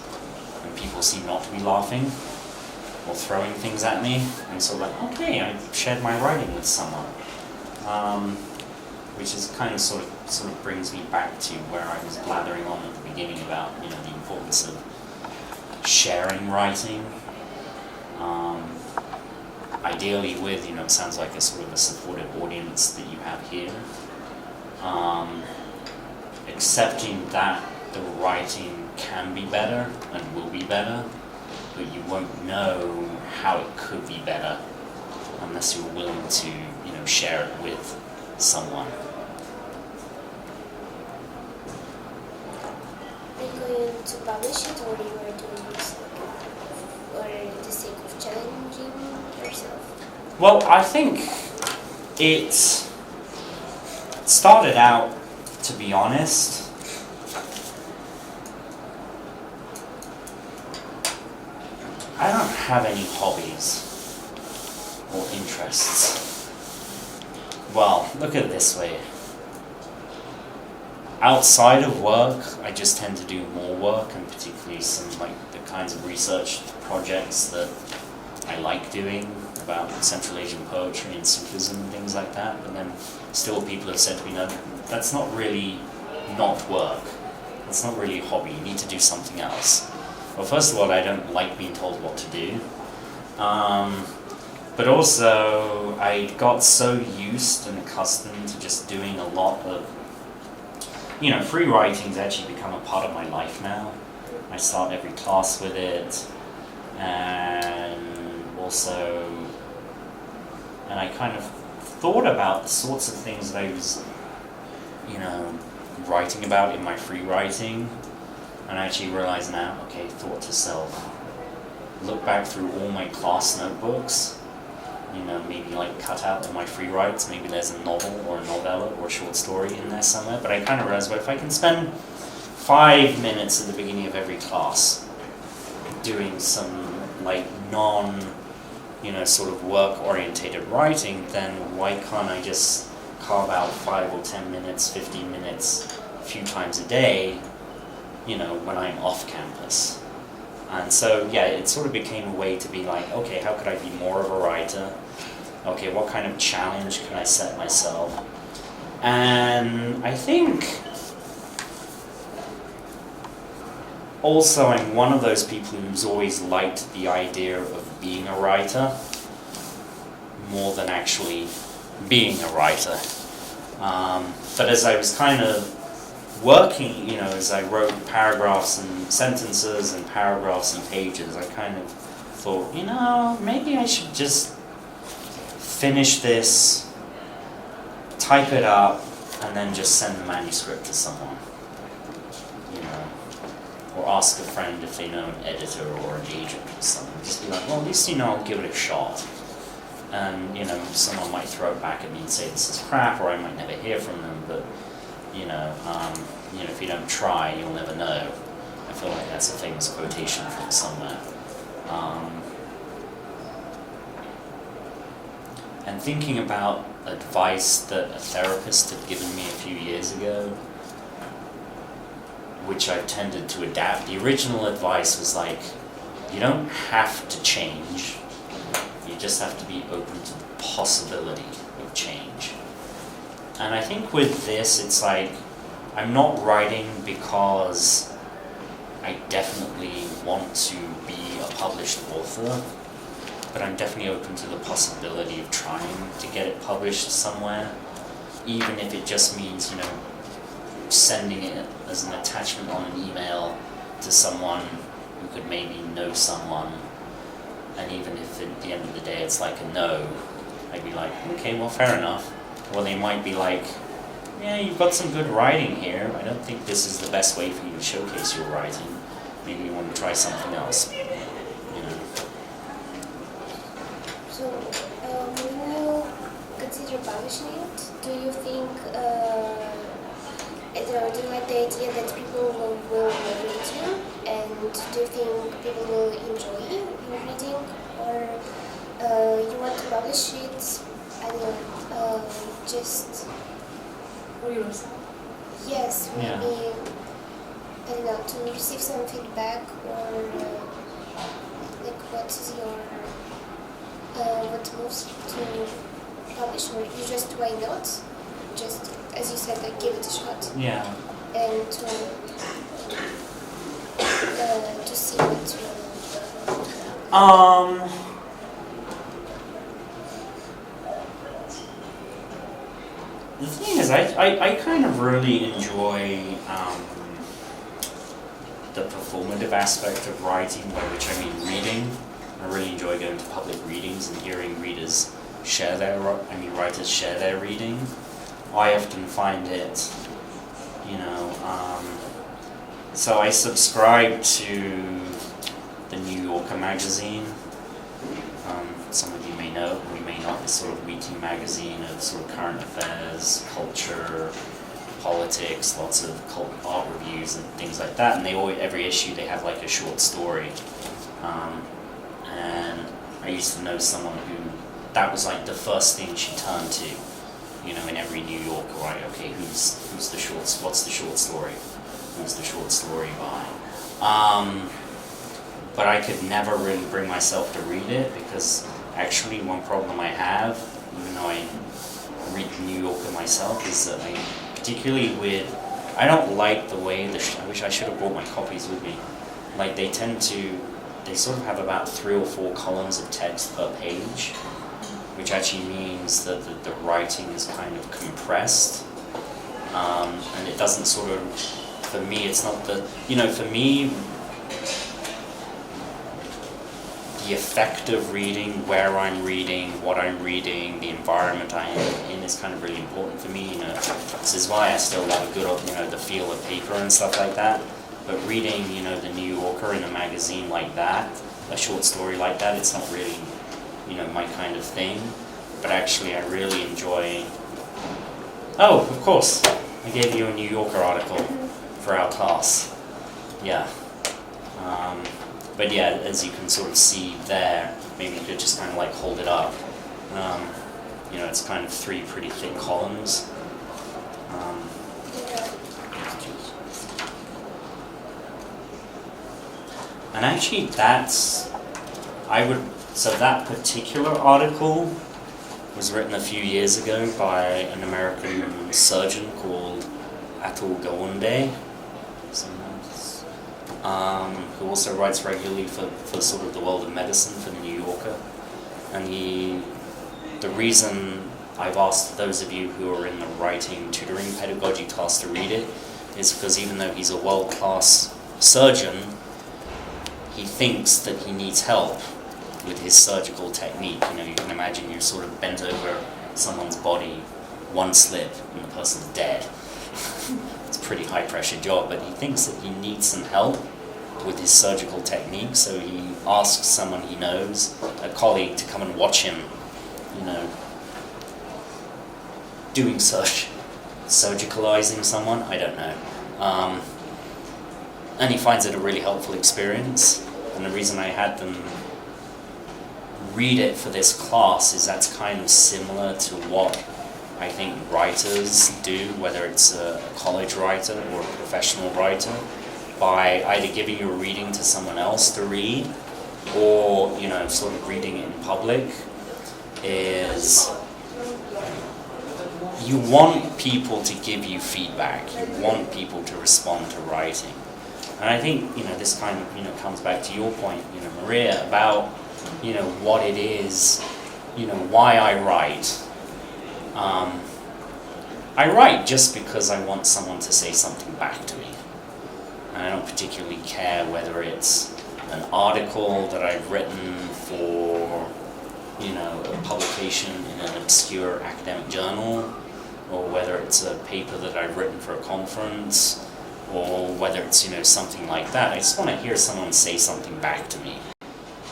and people seem not to be laughing or throwing things at me, I'm sort of like, okay, I've shared my writing with someone, which is kind of sort of brings me back to where I was blathering on at the beginning about, you know, the importance of sharing writing. Ideally with, you know, it sounds like a sort of a supportive audience that you have here. Accepting that the writing can be better and will be better, but you won't know how it could be better unless you're willing to, you know, share it with someone. Are you going to publish it, or you are doing this for the sake of challenging yourself? Well, I think it started out, to be honest, I don't have any hobbies or interests. Well, look at it this way. Outside of work, I just tend to do more work, and particularly some like the kinds of research projects that I like doing about Central Asian poetry and Sufism and things like that. But then still people have said to me, no, that's not really not work. That's not really a hobby. You need to do something else. Well, first of all, I don't like being told what to do. But also, I got so used and accustomed to just doing a lot of, you know, free writing's actually become a part of my life now. I start every class with it, and also, and I kind of thought about the sorts of things that I was, you know, writing about in my free writing, and I actually realized now, okay, thought to self, look back through all my class notebooks, you know, maybe like cut out in my free writes, maybe there's a novel or a novella or a short story in there somewhere, but I kind of realized, well, if I can spend 5 minutes at the beginning of every class doing some like you know, sort of work-orientated writing, then why can't I just carve out 5 or 10 minutes, 15 minutes, a few times a day, you know, when I'm off campus? And so, yeah, it sort of became a way to be like, okay, how could I be more of a writer? Okay, what kind of challenge can I set myself? And I think also I'm one of those people who's always liked the idea of being a writer more than actually being a writer. But as I was kind of working, you know, as I wrote paragraphs and sentences and paragraphs and pages, I kind of thought, you know, maybe I should just finish this, type it up, and then just send the manuscript to someone, you know, or ask a friend if they know an editor or an agent or something. Just be like, well, at least, you know, I'll give it a shot. And, you know, someone might throw it back at me and say this is crap, or I might never hear from them, but you know, if you don't try, you'll never know. I feel like that's a famous quotation from somewhere. And thinking about advice that a therapist had given me a few years ago, which I've tended to adapt. The original advice was like, you don't have to change, you just have to be open to the possibility of change. And I think with this, it's like, I'm not writing because I definitely want to be a published author, but I'm definitely open to the possibility of trying to get it published somewhere, even if it just means, sending it as an attachment on an email to someone who could maybe know someone, and even if at the end of the day it's like a no, I'd be like, okay, well, fair enough. Or they might be like, yeah, you've got some good writing here. I don't think this is the best way for you to showcase your writing. Maybe you want to try something else. So, when you consider publishing it, do you think, do you like the idea that people will read you? And do you think people will enjoy your reading? Or you want to publish it, I don't know, just... For yourself? Yes, maybe, Yeah. I don't know, to receive some feedback or like what is your, what moves you to publish, or you just why not? Just, as you said, like give it a shot Yeah. and to see what you The thing is, I kind of really enjoy the performative aspect of writing, by which I mean reading. I really enjoy going to public readings and hearing readers writers share their reading. I often find it, so I subscribe to the New Yorker magazine. Some of you may know, we may not, this sort of weekly magazine of sort of current affairs, culture, politics, lots of art reviews and things like that. And they always, every issue they have like a short story. And I used to know someone who, that was like the first thing she turned to, in every New Yorker, right? Okay, what's the short story? Who's the short story by? But I could never really bring myself to read it, because actually one problem I have, even though I read the New Yorker myself, is that I don't like the way, I wish I should have brought my copies with me. Like they sort of have about 3 or 4 columns of text per page, which actually means that the writing is kind of compressed. And it doesn't sort of, for me, it's not for me, the effect of reading, where I'm reading, what I'm reading, the environment I am in is kind of really important for me. This is why I still love a good, the feel of paper and stuff like that. But reading, the New Yorker in a magazine like that, a short story like that, it's not really, my kind of thing. But actually, I really enjoy. Oh, of course, I gave you a New Yorker article for our class. Yeah. But yeah, as you can sort of see there, maybe you could just kind of like hold it up. It's kind of 3 pretty thick columns. And actually that particular article was written a few years ago by an American surgeon called Atul Gawande. Who also writes regularly for sort of the world of medicine for the New Yorker. And the reason I've asked those of you who are in the writing tutoring pedagogy class to read it is because even though he's a world-class surgeon, he thinks that he needs help with his surgical technique. You can imagine you're sort of bent over someone's body, one slip and the person's dead. It's a pretty high-pressure job, but he thinks that he needs some help with his surgical technique, so he asks someone he knows, a colleague, to come and watch him, doing surgicalizing someone, I don't know. And he finds it a really helpful experience, and the reason I had them read it for this class is that's kind of similar to what I think writers do, whether it's a college writer or a professional writer, by either giving you a reading to someone else to read, or sort of reading it in public, is you want people to give you feedback, you want people to respond to writing. And I think, this kind of, comes back to your point, Maria, about, what it is, why I write. I write just because I want someone to say something back to me. And I don't particularly care whether it's an article that I've written for, a publication in an obscure academic journal, or whether it's a paper that I've written for a conference, or whether it's, something like that. I just want to hear someone say something back to me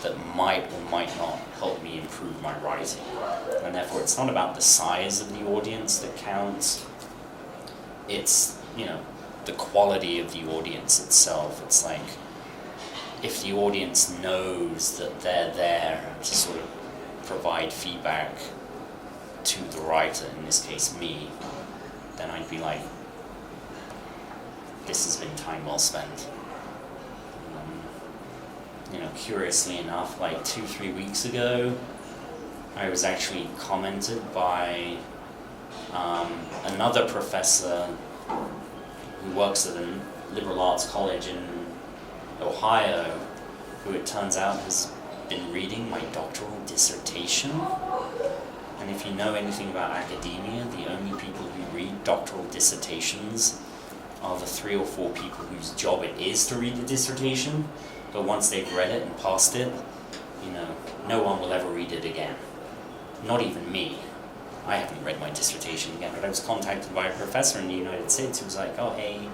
that might or might not help me improve my writing. And therefore, it's not about the size of the audience that counts. It's, the quality of the audience itself. It's like, if the audience knows that they're there to sort of provide feedback to the writer, in this case me, then I'd be like, this has been time well spent. Curiously enough, like 2-3 weeks ago, I was actually commented by another professor who works at a liberal arts college in Ohio, who it turns out has been reading my doctoral dissertation. And if you know anything about academia, the only people who read doctoral dissertations are the 3 or 4 people whose job it is to read the dissertation. But once they've read it and passed it, no one will ever read it again. Not even me. I haven't read my dissertation again, but I was contacted by a professor in the United States who was like, oh hey,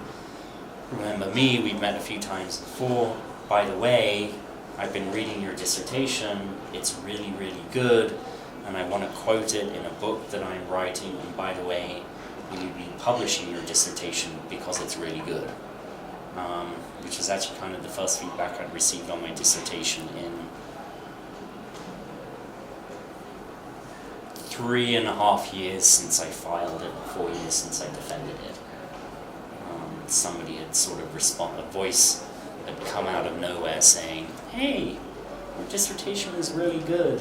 remember me, we've met a few times before. By the way, I've been reading your dissertation, it's really, really good, and I want to quote it in a book that I'm writing, and by the way, will you be publishing your dissertation because it's really good? Which was actually kind of the first feedback I'd received on my dissertation in 3.5 years since I filed it, 4 years since I defended it. Somebody had sort of a voice had come out of nowhere saying, hey, your dissertation is really good.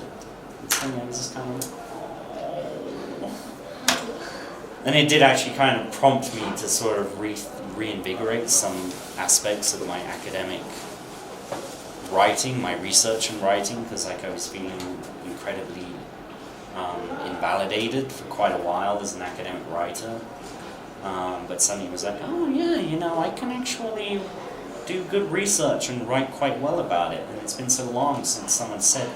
And suddenly I was just kind of, and it did actually kind of prompt me to sort of reinvigorate some aspects of my academic writing, my research and writing, because I was feeling incredibly invalidated for quite a while as an academic writer. But suddenly was like, oh yeah, I can actually do good research and write quite well about it. And it's been so long since someone said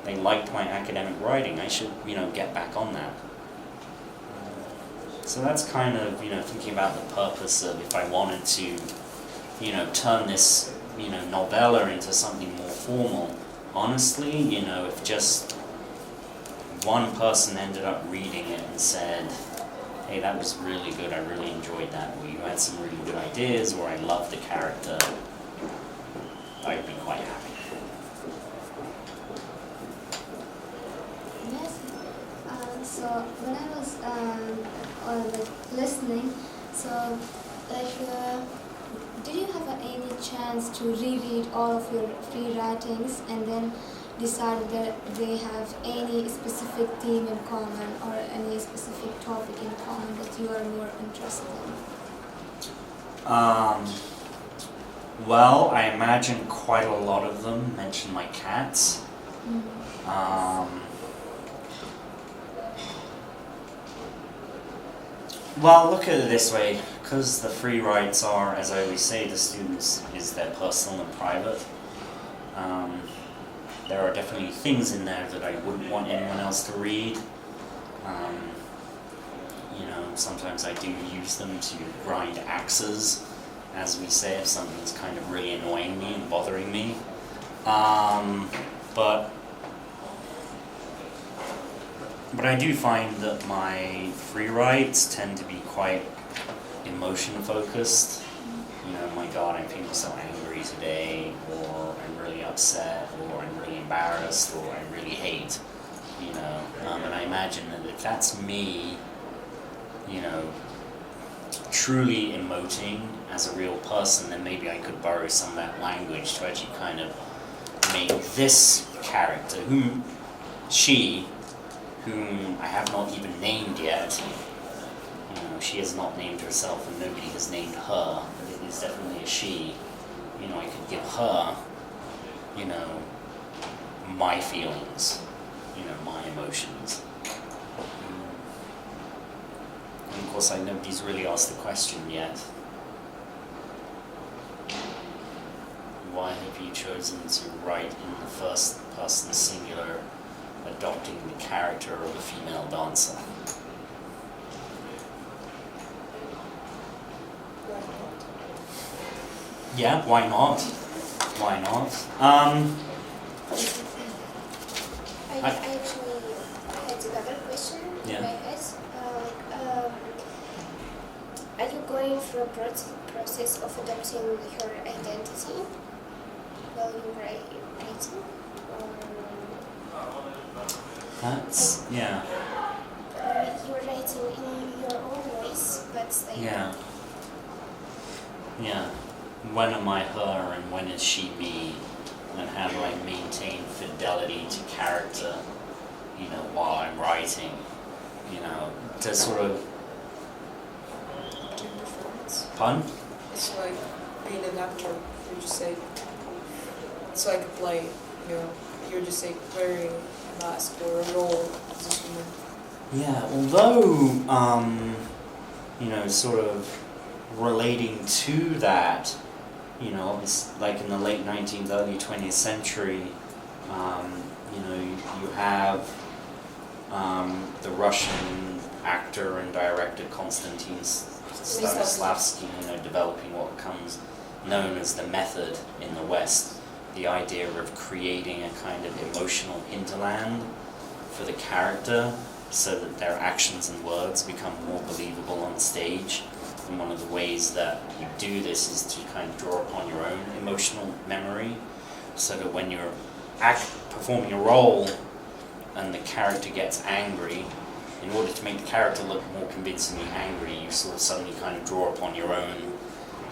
they liked my academic writing. I should, get back on that. So that's kind of, thinking about the purpose of if I wanted to, turn this, novella into something more formal. Honestly, if just one person ended up reading it and said, hey, that was really good, I really enjoyed that, or you had some really good ideas, or I loved the character, I'd be quite happy. Yes. So when I was listening, so did you have any chance to reread all of your free writings and then decide that they have any specific theme in common or any specific topic in common that you are more interested in? Well, I imagine quite a lot of them mention my cats. Well, look at it this way, because the free rights are, as I always say to students, is they're personal and private. There are definitely things in there that I wouldn't want anyone else to read. Sometimes I do use them to grind axes, as we say, if something's kind of really annoying me and bothering me. But I do find that my free writes tend to be quite emotion focused. My God, I'm feeling so angry today, or I'm really upset, or I'm really embarrassed, or I really hate. And I imagine that if that's me, truly emoting as a real person, then maybe I could borrow some of that language to actually kind of make this character, whom I have not even named yet. She has not named herself and nobody has named her, but it is definitely a she. you know, I could give her, you know, my feelings, you know, my emotions. And of course, nobody's really asked the question yet. Why have you chosen to write in the first person singular, adopting the character of a female dancer? Yeah, why not? Why not? I actually had another question Yeah. in my head. Are you going through a process of adopting her identity while you writing? That's, yeah. You're writing in your own voice, but like Yeah. Yeah. When am I her and when is she me? And how do I maintain fidelity to character, you know, while I'm writing? You know, to sort of... Doing performance. Pun? It's like being an actor. You just say, it's like a play, you know. You're just like wearing a mask or a role as a human. Yeah, although, you know, sort of relating to that, you know, it's like in the late 19th, early 20th century, you know, you have the Russian actor and director Konstantin Stanislavski, you know, developing what becomes known as the method in the West, the idea of creating a kind of emotional hinterland for the character so that their actions and words become more believable on stage. And one of the ways that you do this is to kind of draw upon your own emotional memory, so that when you're performing a role and the character gets angry, in order to make the character look more convincingly angry, you sort of suddenly kind of draw upon your own,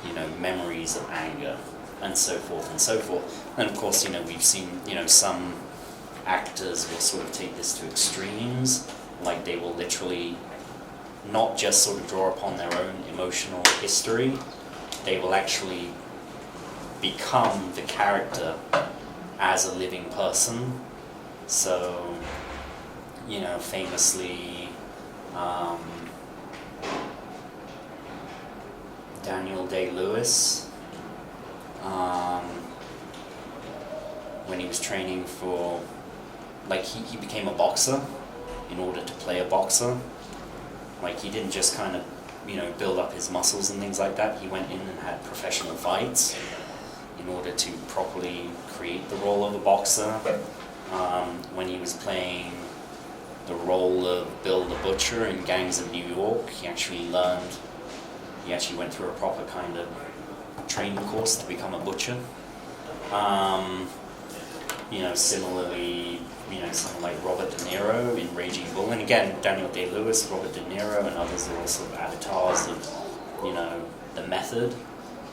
you know, memories of anger, and so forth and so forth. And of course, you know, we've seen, you know, some actors will sort of take this to extremes, like they will literally not just sort of draw upon their own emotional history, they will actually become the character as a living person. So, you know, famously, Daniel Day-Lewis, when he was training for, like, he became a boxer in order to play a boxer. Like, he didn't just kind of, you know, build up his muscles and things like that. He went in and had professional fights in order to properly create the role of a boxer. When he was playing the role of Bill the Butcher in Gangs of New York, he actually went through a proper kind of training course to become a butcher. You know, similarly, you know, someone like Robert De Niro in Raging Bull, and again, Daniel Day-Lewis, Robert De Niro, and others are also avatars of, you know, the method,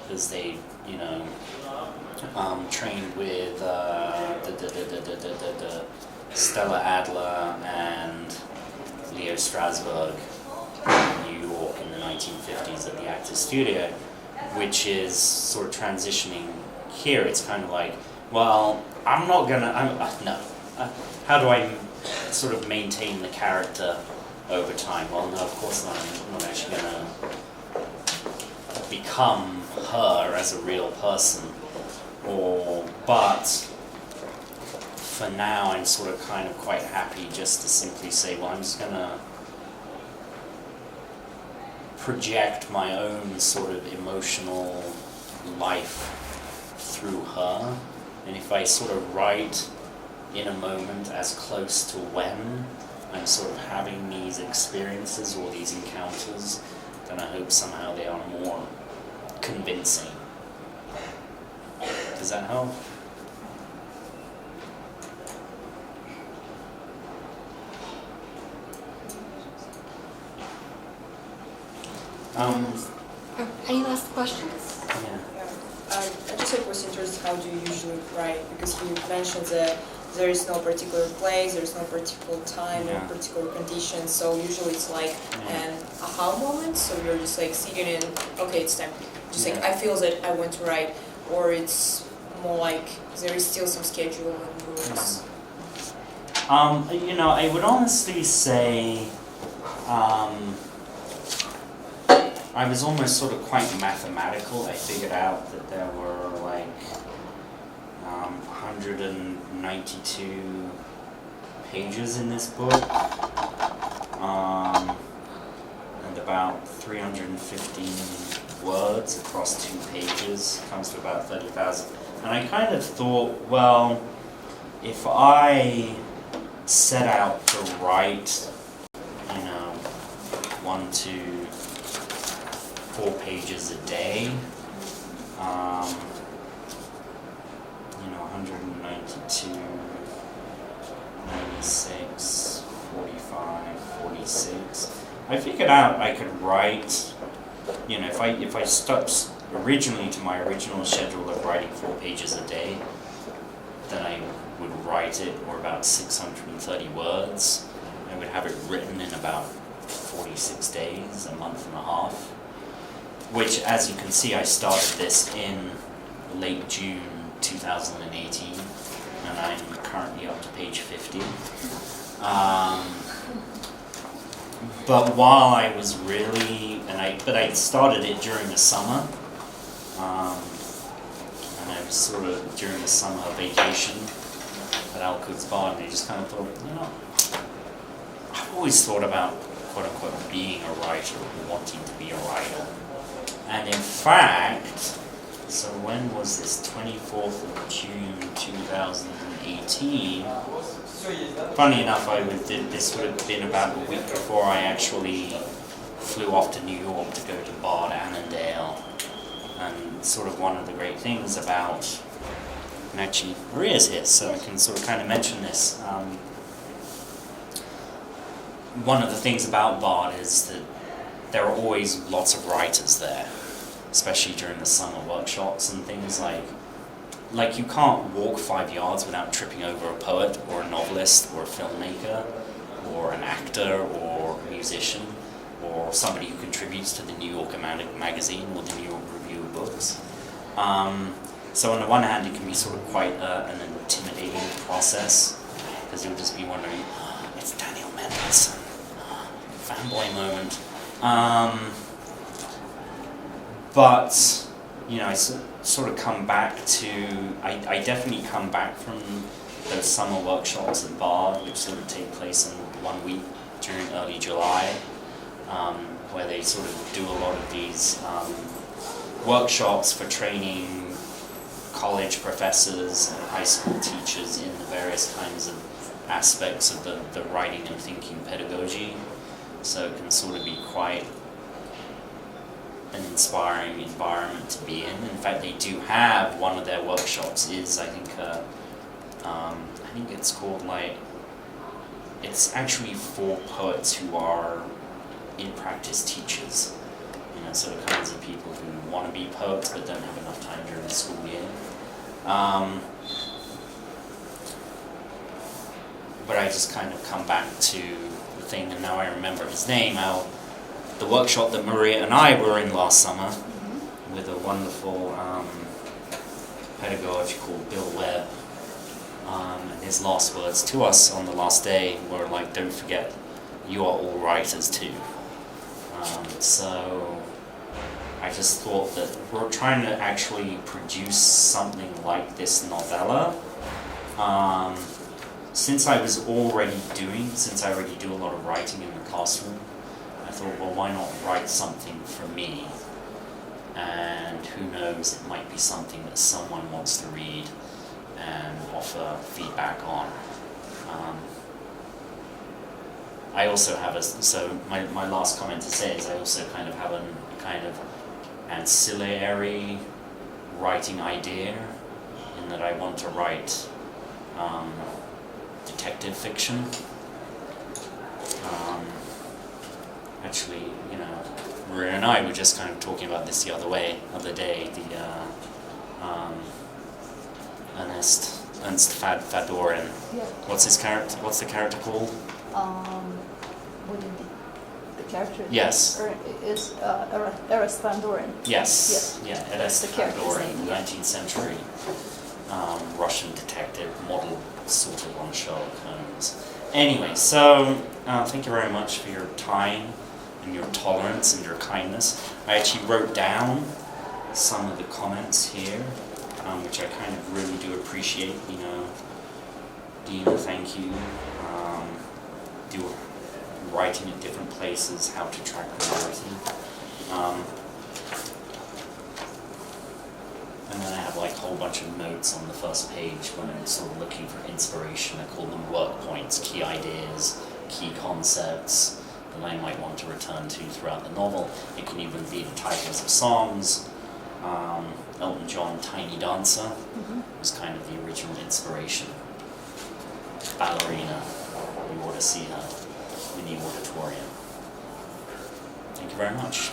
because they, you know, trained with Stella Adler and Leo Strasberg in New York in the 1950s at the Actors Studio, which is sort of transitioning here. It's kind of like, well, how do I sort of maintain the character over time? Well, no, of course not. I'm not actually going to become her as a real person. But for now, I'm sort of kind of quite happy just to simply say, well, I'm just going to project my own sort of emotional life through her. And if I sort of write in a moment as close to when I'm sort of having these experiences or these encounters, then I hope somehow they are more convincing. Does that help? Any last questions? Yeah. I just was interested, how do you usually write? Because you mentioned that there is no particular place, there is no particular time, no Yeah. particular conditions. So usually it's like an aha moment. So you're just like sitting in, okay, it's time. Just like Yeah. I feel that I want to write. or it's more like there is still some schedule and rules? You know, I would honestly say I was almost sort of quite mathematical. I figured out that there were like 192 pages in this book, and about 315 words across 2 pages, comes to about 30,000. And I kind of thought, well, if I set out to write, you know, 1 to 4 pages a day, you know, 192, 96, 45, 46. I figured out I could write, you know, if I stuck originally to my original schedule of writing 4 pages a day, then I would write it, or about 630 words. I would have it written in about 46 days, a month and a half, which, as you can see, I started this in late June 2018, and I'm currently up to page 50. But while I was really, but I started it during the summer, and I was sort of during the summer vacation at AUCA, and I just kind of thought, you know, I've always thought about, quote unquote, being a writer, or wanting to be a writer. And in fact, so when was this? 24th of June 2018. Funny enough, this would have been about a week before I actually flew off to New York to go to Bard Annandale. And sort of one of the great things about, and actually Maria's here, so I can sort of kind of mention this. One of the things about Bard is that there are always lots of writers there, especially during the summer workshops and things like you can't walk 5 yards without tripping over a poet or a novelist or a filmmaker or an actor or a musician or somebody who contributes to the New Yorker magazine or the New York Review of Books. So on the one hand, it can be sort of quite an intimidating process, because you'll just be wondering, it's Daniel Mendelsohn, fanboy moment. But, you know, I sort of come back to, I definitely come back from those summer workshops at Bard, which sort of take place in 1 week during early July, where they sort of do a lot of these workshops for training college professors and high school teachers in the various kinds of aspects of the writing and thinking pedagogy. So it can sort of be quite an inspiring environment to be in. In fact, they do have one of their workshops is, I think it's called it's actually for poets who are in practice teachers. You know, so the kinds of people who want to be poets but don't have enough time during the school year. But I just kind of come back to the thing, and now I remember his name, the workshop that Maria and I were in last summer with a wonderful pedagogue called Bill Webb. And his last words to us on the last day were like, don't forget, you are all writers too. So I just thought that we're trying to actually produce something like this novella. Since I already do a lot of writing in the classroom, I thought, well, why not write something for me? And who knows, it might be something that someone wants to read and offer feedback on. I also have my last comment to say is I also kind of have a kind of ancillary writing idea, in that I want to write detective fiction. Actually, you know, Maria and I were just kind of talking about this the other day. Ernst Fadorin. Yeah. What's the character called? What do you mean? character. Yes. Is Eras Van Doren. Yes. Yes. Yeah, That's Eres the character's Pandora, name, the yeah. 19th century Russian detective model, sort of on Sherlock Holmes. Anyway, so thank you very much for your time and your tolerance and your kindness. I actually wrote down some of the comments here, which I kind of really do appreciate. Dina, thank you. Do writing at different places, how to track priority. And then I have like a whole bunch of notes on the first page when I'm sort of looking for inspiration. I call them work points, key ideas, key concepts that I might want to return to throughout the novel. It can even be the titles of songs. Elton John, Tiny Dancer, was kind of the original inspiration. Ballerina, you ought to see her in the auditorium. Thank you very much.